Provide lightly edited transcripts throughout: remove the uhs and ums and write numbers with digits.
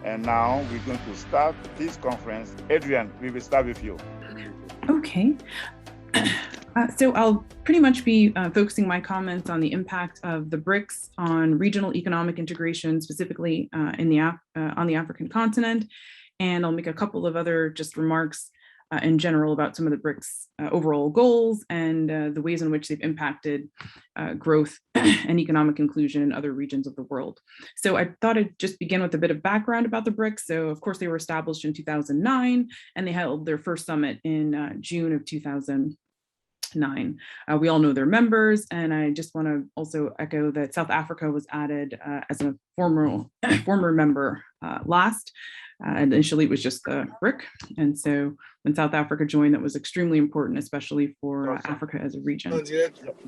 And now we're going to start this conference. Adryan, we will start with you. Okay. So I'll pretty much be focusing my comments on the impact of the BRICS on regional economic integration, specifically on the African continent. And I'll make a couple of other just remarks in general about some of the BRICS overall goals and the ways in which they've impacted growth and economic inclusion in other regions of the world. So I thought I'd just begin with a bit of background about the BRICS. So of course they were established in 2009 and they held their first summit in June of 2009. We all know their members, and I just want to also echo that South Africa was added as a former member last. Initially, it was just the BRIC, and so when South Africa joined, that was extremely important, especially for Africa as a region.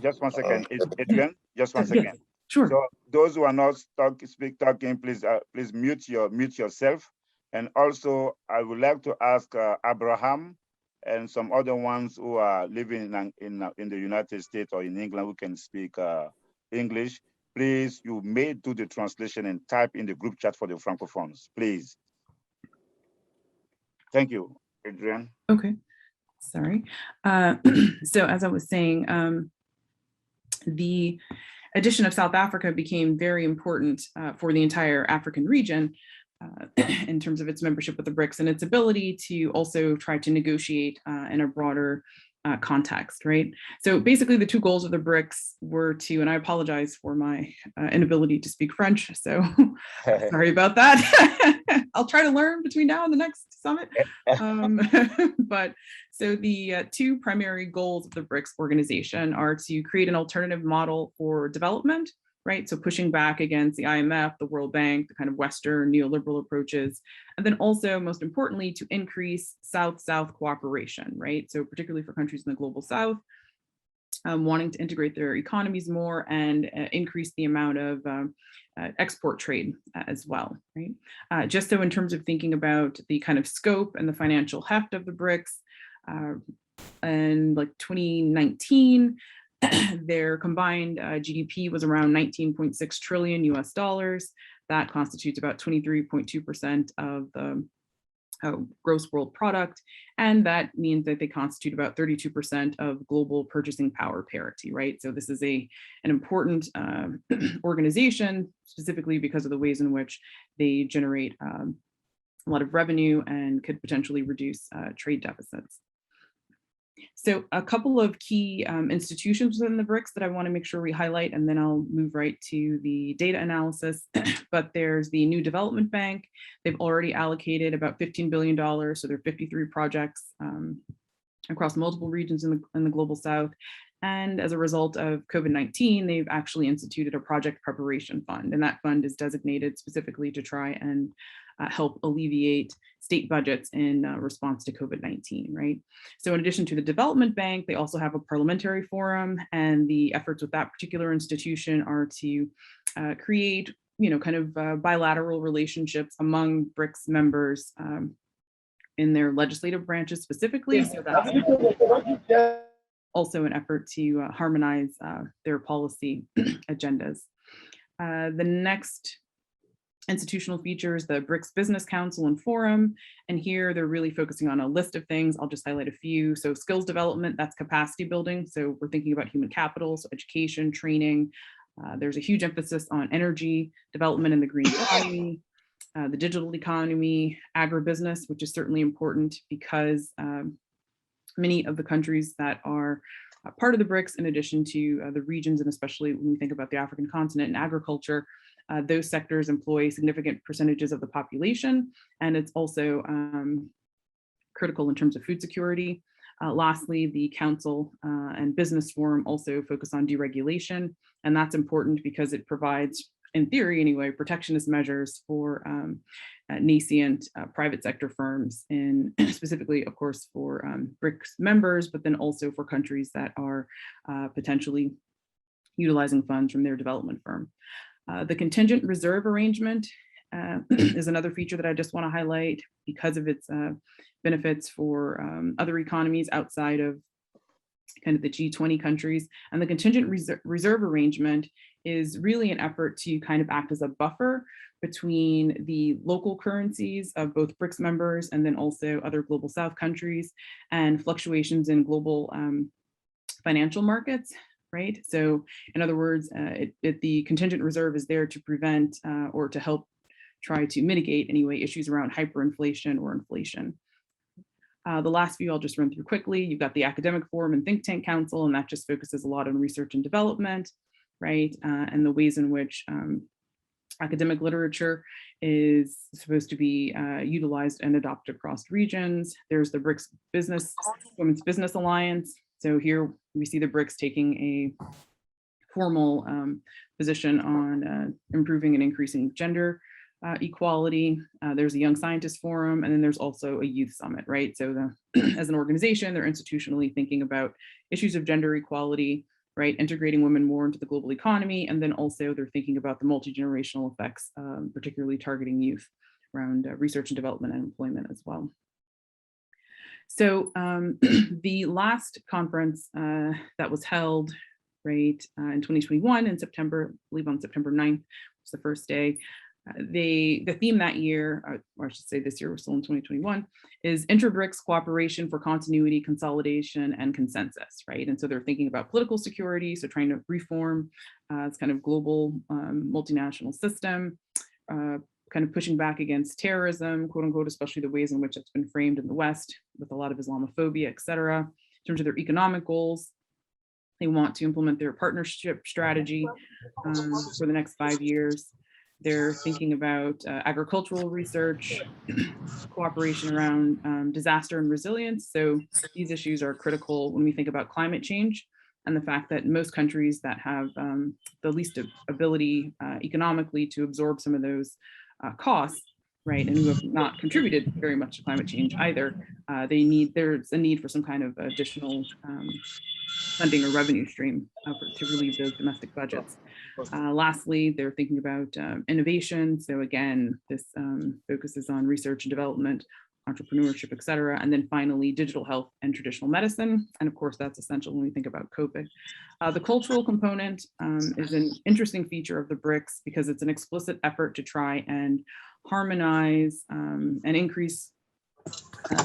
Just 1 second, Adryan. Just 1 second. Yes, sure. So those who are not talking, please mute yourself. And also, I would like to ask Abraham and some other ones who are living in the United States or in England who can speak English. Please, you may do the translation and type in the group chat for the Francophones, please. Thank you, Adryan. Okay, sorry. So as I was saying, the addition of South Africa became very important for the entire African region in terms of its membership with the BRICS and its ability to also try to negotiate in a broader context, right? So basically the two goals of the BRICS were to, and I apologize for my inability to speak French, so sorry about that. I'll try to learn between now and the next summit. But so the two primary goals of the BRICS organization are to create an alternative model for development, right? So pushing back against the IMF, the World Bank, the kind of Western neoliberal approaches, and then also, most importantly, to increase South-South cooperation, right? So particularly for countries in the global South, wanting to integrate their economies more and increase the amount of export trade as well, right? Just so in terms of thinking about the kind of scope and the financial heft of the BRICS, in like 2019, their combined GDP was around 19.6 trillion US dollars. That constitutes about 23.2% of the gross world product. And that means that they constitute about 32% of global purchasing power parity, right? So this is an important organization, specifically because of the ways in which they generate a lot of revenue and could potentially reduce trade deficits. So a couple of key institutions within the BRICS that I want to make sure we highlight, and then I'll move right to the data analysis. But there's the New Development Bank. They've already allocated about $15 billion. So there are 53 projects across multiple regions in the global South. And as a result of COVID-19, they've actually instituted a project preparation fund. And that fund is designated specifically to try and help alleviate state budgets in response to COVID-19, right? So in addition to the development bank, they also have a parliamentary forum, and the efforts with that particular institution are to create, kind of bilateral relationships among BRICS members in their legislative branches specifically. So that's also an effort to harmonize their policy agendas. The next institutional features, the BRICS Business Council and Forum. And here they're really focusing on a list of things. I'll just highlight a few. So skills development, that's capacity building. So we're thinking about human capital, so education, training. There's a huge emphasis on energy development in the green economy, the digital economy, agribusiness, which is certainly important because many of the countries that are part of the BRICS, in addition to the regions, and especially when we think about the African continent and agriculture, those sectors employ significant percentages of the population, and it's also critical in terms of food security. Lastly, the Council and Business Forum also focus on deregulation, and that's important because it provides, in theory anyway, protectionist measures for nascent private sector firms, and specifically, of course, for BRICS members, but then also for countries that are potentially utilizing funds from their development firm. The contingent reserve arrangement is another feature that I just want to highlight because of its benefits for other economies outside of kind of the G20 countries. And the contingent reserve arrangement is really an effort to kind of act as a buffer between the local currencies of both BRICS members and then also other global South countries and fluctuations in global financial markets, right? So in other words, the contingent reserve is there to prevent or to help try to mitigate anyway issues around hyperinflation or inflation. The last few I'll just run through quickly. You've got the Academic Forum and Think Tank Council, and that just focuses a lot on research and development, right? And the ways in which academic literature is supposed to be utilized and adopted across regions. There's the BRICS Women's Business Alliance. So here we see the BRICS taking a formal position on improving and increasing gender equality. There's a Young Scientist Forum, and then there's also a Youth Summit, right? So as an organization, they're institutionally thinking about issues of gender equality, right? Integrating women more into the global economy, and then also they're thinking about the multi-generational effects, particularly targeting youth around research and development and employment as well. So the last conference that was held, right, in 2021 in September, I believe on September 9th was the first day. The theme that year, or I should say this year, we're still in 2021, is inter-BRICS cooperation for continuity, consolidation, and consensus, right? And so they're thinking about political security, so trying to reform this kind of global multinational system, kind of pushing back against terrorism, quote unquote, especially the ways in which it's been framed in the West with a lot of Islamophobia, et cetera. In terms of their economic goals, they want to implement their partnership strategy for the next 5 years. They're thinking about agricultural research, cooperation around disaster and resilience. So these issues are critical when we think about climate change and the fact that most countries that have the least ability economically to absorb some of those costs, right, and who have not contributed very much to climate change either, there's a need for some kind of additional funding or revenue stream to relieve those domestic budgets. Lastly, they're thinking about innovation. So again, this focuses on research and development, entrepreneurship, et cetera. And then finally, digital health and traditional medicine. And of course, that's essential when we think about COVID. The cultural component is an interesting feature of the BRICS because it's an explicit effort to try and harmonize and increase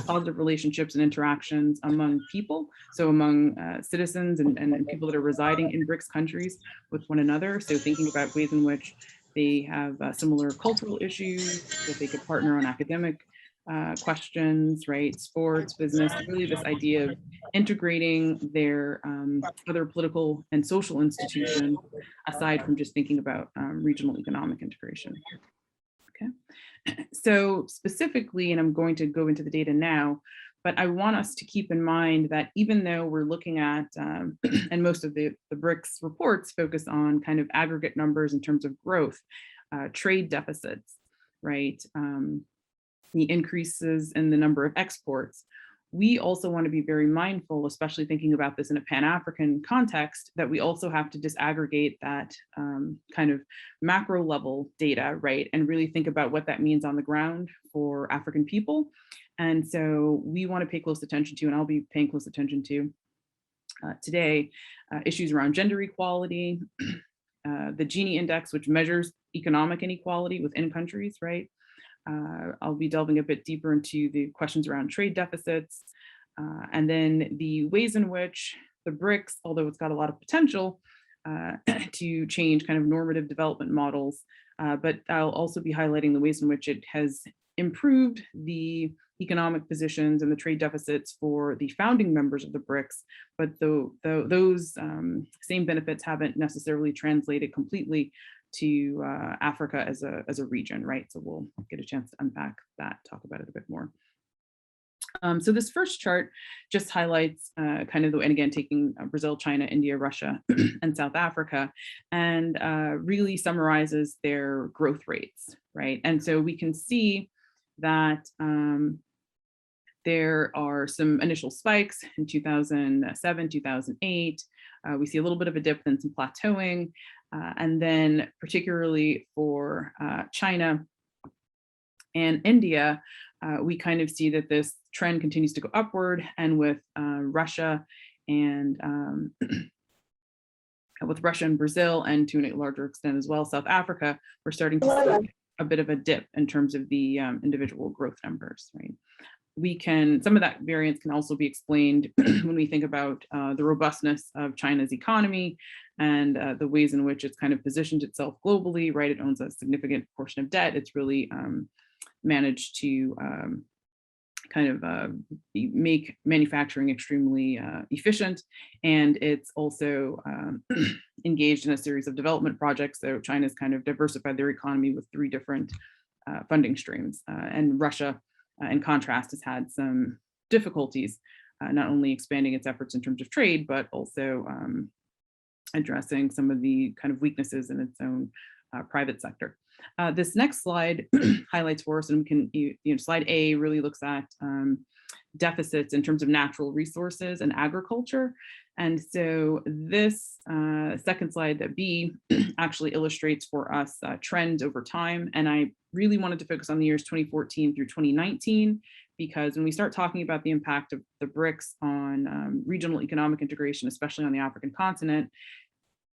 positive relationships and interactions among people, so among citizens and people that are residing in BRICS countries with one another. So thinking about ways in which they have similar cultural issues, that they could partner on academic questions, right, sports, business, really this idea of integrating their other political and social institutions aside from just thinking about regional economic integration. Okay. So specifically, and I'm going to go into the data now, but I want us to keep in mind that even though we're looking at, and most of the BRICS reports focus on kind of aggregate numbers in terms of growth, trade deficits, right? The increases in the number of exports. We also want to be very mindful, especially thinking about this in a Pan-African context, that we also have to disaggregate that kind of macro level data, right? And really think about what that means on the ground for African people. And so we want to pay close attention to, and I'll be paying close attention to today, issues around gender equality, the Gini index, which measures economic inequality within countries, right? I'll be delving a bit deeper into the questions around trade deficits, and then the ways in which the BRICS, although it's got a lot of potential to change kind of normative development models, but I'll also be highlighting the ways in which it has improved the economic positions and the trade deficits for the founding members of the BRICS, but those same benefits haven't necessarily translated completely to Africa as a region, right? So we'll get a chance to unpack that, talk about it a bit more. So this first chart just highlights kind of, and again, taking Brazil, China, India, Russia, and South Africa, and really summarizes their growth rates, right? And so we can see that there are some initial spikes in 2007, 2008. We see a little bit of a dip, then some plateauing. And then particularly for China and India, we kind of see that this trend continues to go upward. And with Russia And with Russia and Brazil, and to a larger extent as well, South Africa, we're starting to see a bit of a dip in terms of the individual growth numbers, right? Some of that variance can also be explained when we think about the robustness of China's economy and the ways in which it's kind of positioned itself globally, right? It owns a significant portion of debt. It's really managed to make manufacturing extremely efficient. And it's also engaged in a series of development projects. So China's kind of diversified their economy with 3 different funding streams. And Russia, in contrast, has had some difficulties, not only expanding its efforts in terms of trade, but also addressing some of the kind of weaknesses in its own private sector. This next slide highlights for us, and we can, slide A really looks at deficits in terms of natural resources and agriculture. And so this second slide, that B, actually illustrates for us trends over time. And I really wanted to focus on the years 2014 through 2019, because when we start talking about the impact of the BRICS on regional economic integration, especially on the African continent,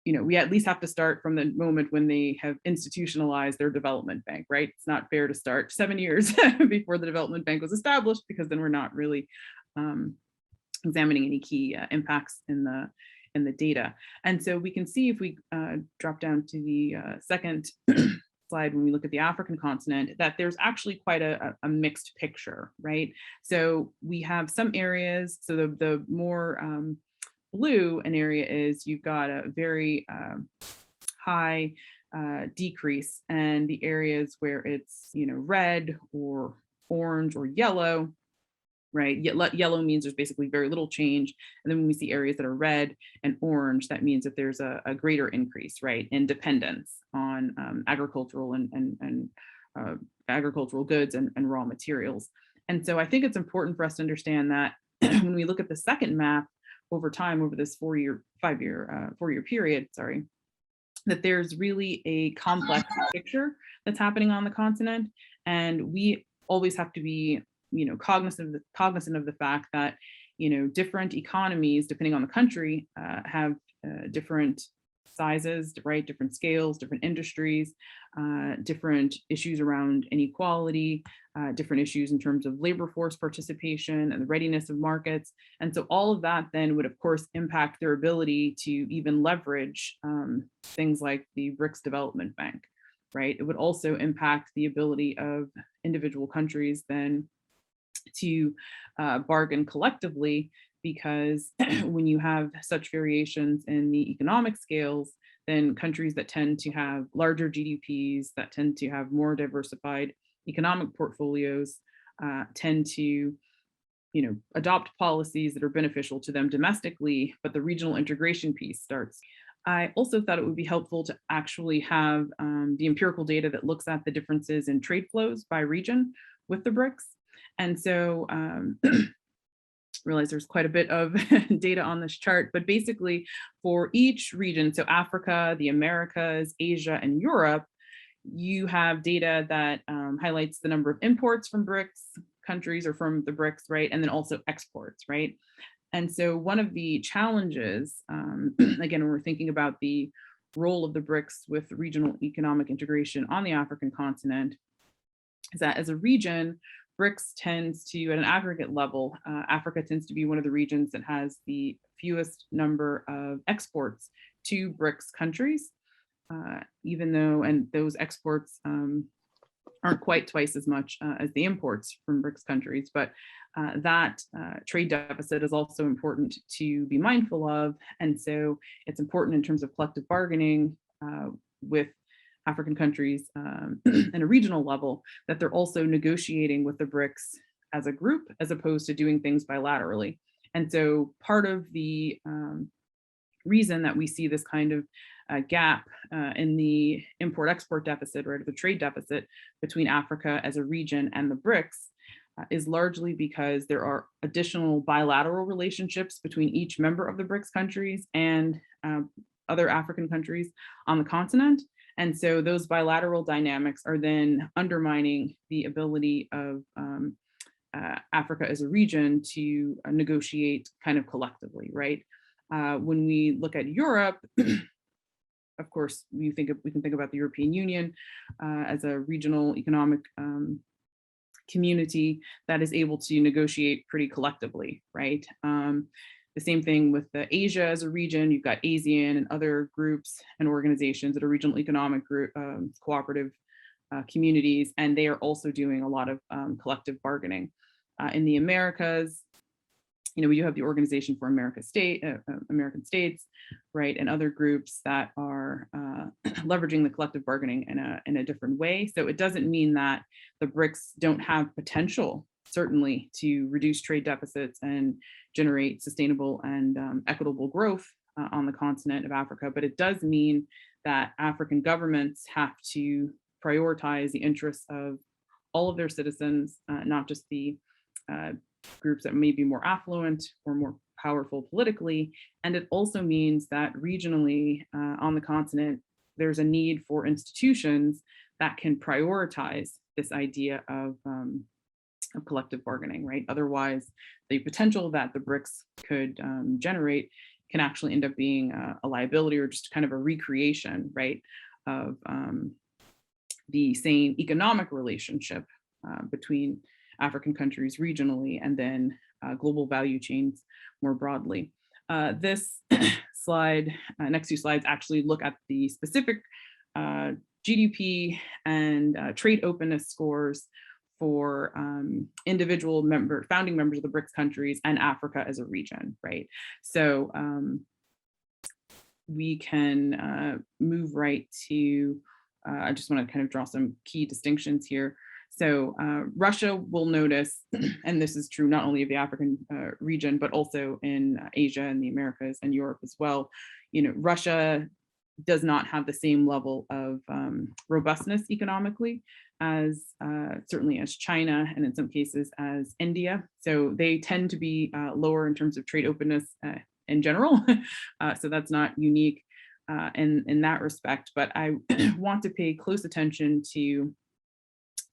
we at least have to start from the moment when they have institutionalized their development bank, right? It's not fair to start 7 years before the development bank was established, because then we're not really examining any key impacts in the data. And so we can see, if we drop down to the second slide, when we look at the African continent, that there's actually quite a mixed picture, right? So we have some areas, so the more blue an area is, you've got a very high decrease, and the areas where it's red or orange or yellow, right? Yellow means there's basically very little change, and then when we see areas that are red and orange, that means that there's a greater increase, right, in dependence on agricultural and agricultural goods and raw materials. And so I think it's important for us to understand that when we look at the second map over time, over this 4-year period, that there's really a complex picture that's happening on the continent. And we always have to be, cognizant of the fact that, different economies, depending on the country, have different sizes, right? Different scales, different industries, different issues around inequality, different issues in terms of labor force participation and the readiness of markets. And so all of that then would, of course, impact their ability to even leverage things like the BRICS Development Bank, right? It would also impact the ability of individual countries then to bargain collectively, because when you have such variations in the economic scales, then countries that tend to have larger GDPs, that tend to have more diversified economic portfolios, tend to adopt policies that are beneficial to them domestically, but the regional integration piece starts. I also thought it would be helpful to actually have the empirical data that looks at the differences in trade flows by region with the BRICS. And so realize there's quite a bit of data on this chart, but basically for each region, so Africa, the Americas, Asia, and Europe, you have data that highlights the number of imports from BRICS countries or from the BRICS, right? And then also exports, right? And so one of the challenges, again, when we're thinking about the role of the BRICS with regional economic integration on the African continent, is that as a region, BRICS tends to, at an aggregate level, Africa tends to be one of the regions that has the fewest number of exports to BRICS countries, even though, and those exports aren't quite twice as much as the imports from BRICS countries, but that trade deficit is also important to be mindful of. And so it's important in terms of collective bargaining with African countries in a regional level, that they're also negotiating with the BRICS as a group, as opposed to doing things bilaterally. And so part of the reason that we see this kind of gap in the import-export deficit, or the trade deficit between Africa as a region and the BRICS is largely because there are additional bilateral relationships between each member of the BRICS countries and other African countries on the continent. And so those bilateral dynamics are then undermining the ability of Africa as a region to negotiate kind of collectively, right? When we look at Europe, of course, we can think about the European Union as a regional economic community that is able to negotiate pretty collectively, right? The same thing with Asia as a region. You've got ASEAN and other groups and organizations that are regional economic group cooperative communities, and they are also doing a lot of collective bargaining. In the Americas, you know, we do have the Organization for American States, right, and other groups that are leveraging the collective bargaining in a different way. So it doesn't mean that the BRICS don't have potential, certainly, to reduce trade deficits and generate sustainable and equitable growth on the continent of Africa. But it does mean that African governments have to prioritize the interests of all of their citizens, not just the groups that may be more affluent or more powerful politically. And it also means that regionally on the continent, there's a need for institutions that can prioritize this idea of collective bargaining, right? Otherwise, the potential that the BRICS could generate can actually end up being a liability or just kind of a recreation, right, of the same economic relationship between African countries regionally and then global value chains more broadly. This slide, next two slides actually look at the specific GDP and trade openness scores for individual founding members of the BRICS countries and Africa as a region, right? So we can move right to, I just want to kind of draw some key distinctions here. So Russia will notice, and this is true not only of the African region, but also in Asia and the Americas and Europe as well, you know, Russia does not have the same level of robustness economically as certainly as China, and in some cases as India. So they tend to be lower in terms of trade openness in general. So that's not unique in that respect, but I want to pay close attention to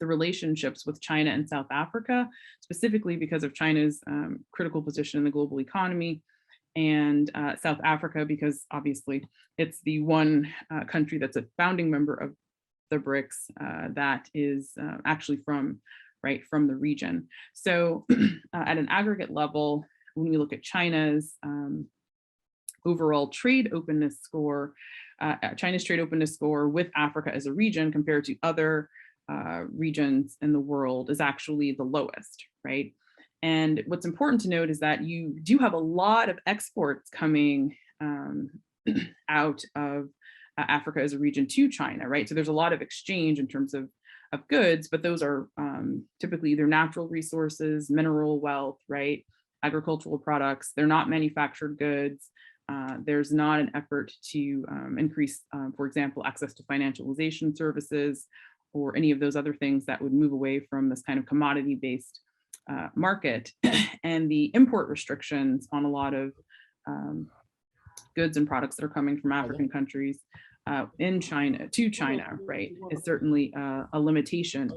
the relationships with China and South Africa, specifically because of China's critical position in the global economy, and South Africa, because obviously it's the one country that's a founding member of the BRICS that is actually from the region. So at an aggregate level, when we look at China's overall trade openness score, China's trade openness score with Africa as a region compared to other regions in the world is actually the lowest, right? And what's important to note is that you do have a lot of exports coming out of Africa as a region to China, right? So there's a lot of exchange in terms of goods, but those are typically either natural resources, mineral wealth, right? Agricultural products. They're not manufactured goods. There's not an effort to increase, for example, access to financialization services or any of those other things that would move away from this kind of commodity-based market. And the import restrictions on a lot of goods and products that are coming from African countries in China to China, right, is certainly a limitation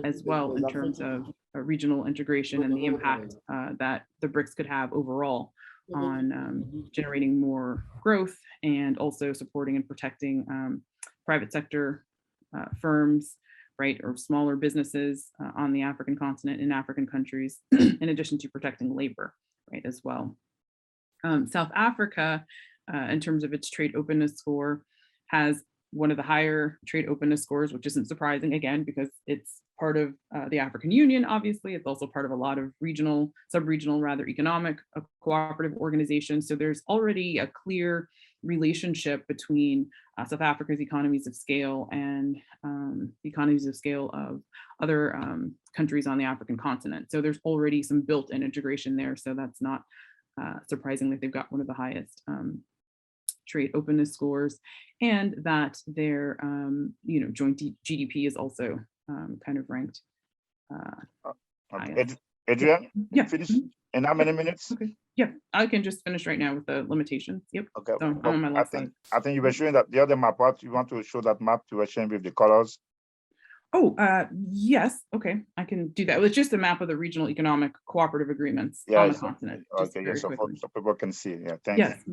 as well in terms of regional integration and the impact that the BRICS could have overall on generating more growth and also supporting and protecting private sector firms, right, or smaller businesses on the African continent in African countries, in addition to protecting labor, right, as well. South Africa, in terms of its trade openness score, has one of the higher trade openness scores, which isn't surprising, again, because it's part of the African Union, obviously. It's also part of a lot of regional, sub-regional, rather, economic cooperative organizations. So there's already a clear relationship between South Africa's economies of scale and the economies of scale of other countries on the African continent. So there's already some built-in integration there. So that's not surprising that they've got one of the highest trade openness scores, and that their joint GDP is also kind of ranked. Okay. Adryan, yeah. Finish in how many minutes? Okay. Yeah, I can just finish right now with the limitations. Yep. Okay. So I'm on my last slide. I think you were showing that the other map. What you want to show that map you were showing with the colors. Oh, yes. Okay, I can do that. It's just a map of the regional economic cooperative agreements on the continent. Just Okay, very yes, so, quickly. so people can see. Yeah, thanks. Yes.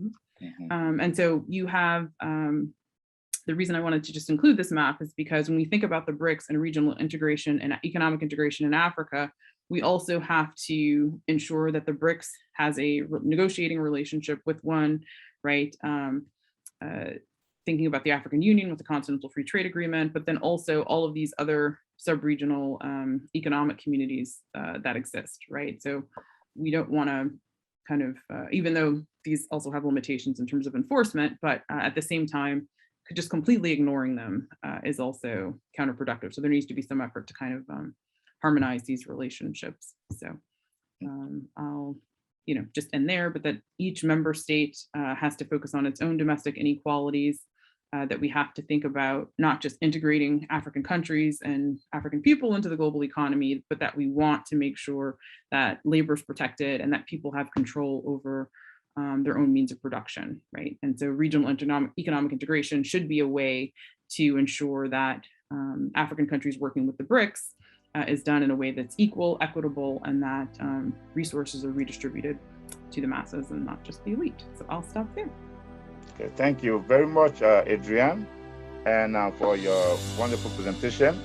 And so you have the reason I wanted to just include this map is because when we think about the BRICS and regional integration and economic integration in Africa, we also have to ensure that the BRICS has a negotiating relationship with one, right? Thinking about the African Union with the Continental Free Trade Agreement, but then also all of these other sub-regional economic communities that exist, right? So we don't want to kind of, even though these also have limitations in terms of enforcement, but at the same time, just completely ignoring them is also counterproductive. So there needs to be some effort to kind of harmonize these relationships. So I'll, just end there, but that each member state has to focus on its own domestic inequalities, that we have to think about not just integrating African countries and African people into the global economy, but that we want to make sure that labor is protected and that people have control over their own means of production, right? And so regional economic integration should be a way to ensure that African countries working with the BRICS is done in a way that's equal, equitable, and that resources are redistributed to the masses and not just the elite. So I'll stop there. Okay, thank you very much, Adryan, and for your wonderful presentation.